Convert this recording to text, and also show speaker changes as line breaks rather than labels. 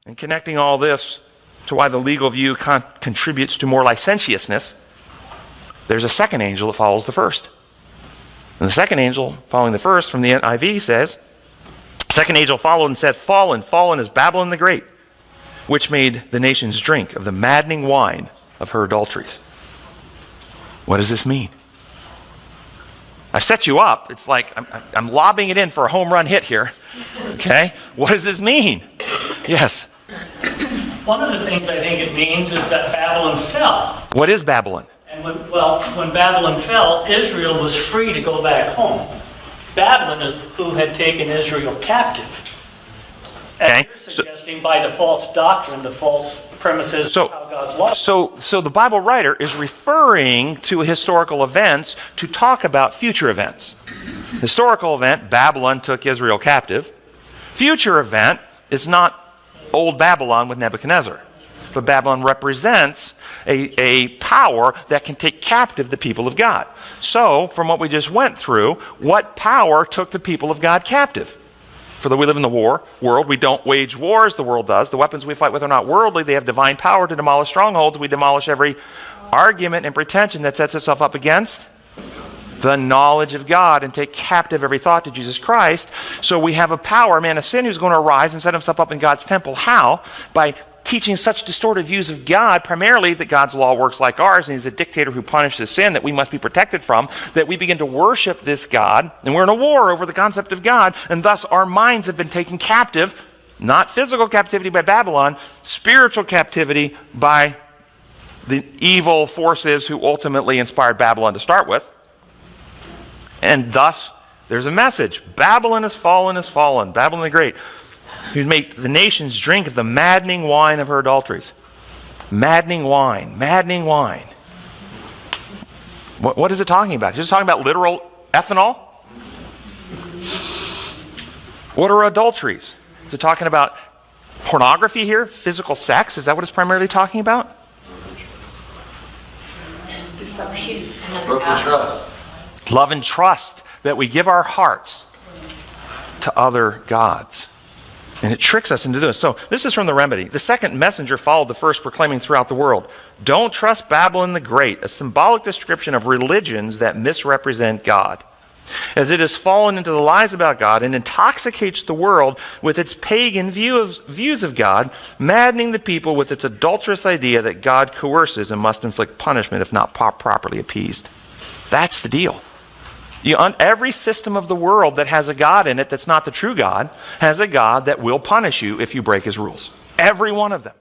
And connecting all this to why the legal view contributes to more licentiousness, there's a second angel that follows the first. And the second angel following the first from the NIV says, second angel followed and said, "Fallen, fallen is Babylon the Great, which made the nations drink of the maddening wine of her adulteries." What does this mean? I've set you up. It's like I'm lobbing it in for a home run hit here. Okay? What does this mean? Yes?
One of the things I think it means is that Babylon fell.
What is Babylon?
And when Babylon fell, Israel was free to go back home. Babylon is who had taken Israel captive. And you're suggesting by the false doctrine, the false premises of how God's law.
So the Bible writer is referring to historical events to talk about future events. Historical event, Babylon took Israel captive. Future event is not old Babylon with Nebuchadnezzar. But Babylon represents a power that can take captive the people of God. So, from what we just went through, what power took the people of God captive? For though we live in the world, we don't wage wars, the world does. The weapons we fight with are not worldly. They have divine power to demolish strongholds. We demolish every argument and pretension that sets itself up against the knowledge of God and take captive every thought to Jesus Christ. So we have a power, a man of sin, who's going to arise and set himself up in God's temple. How? By teaching such distorted views of God, primarily that God's law works like ours, and he's a dictator who punishes sin that we must be protected from, that we begin to worship this God, and we're in a war over the concept of God, and thus our minds have been taken captive, not physical captivity by Babylon, spiritual captivity by the evil forces who ultimately inspired Babylon to start with. And thus, there's a message. Babylon is fallen, Babylon the Great, who made the nations drink of the maddening wine of her adulteries. Maddening wine, maddening wine. What is it talking about? Is it talking about literal ethanol? What are adulteries? Is it talking about pornography here? Physical sex? Is that what it's primarily talking about?
Broken trust.
Love and trust, that we give our hearts to other gods. And it tricks us into this. So this is from the remedy. The second messenger followed the first, proclaiming throughout the world, "Don't trust Babylon the Great," a symbolic description of religions that misrepresent God, as it has fallen into the lies about God and intoxicates the world with its pagan views of God, maddening the people with its adulterous idea that God coerces and must inflict punishment if not properly appeased. That's the deal. Every system of the world that has a God in it that's not the true God has a God that will punish you if you break his rules. Every one of them.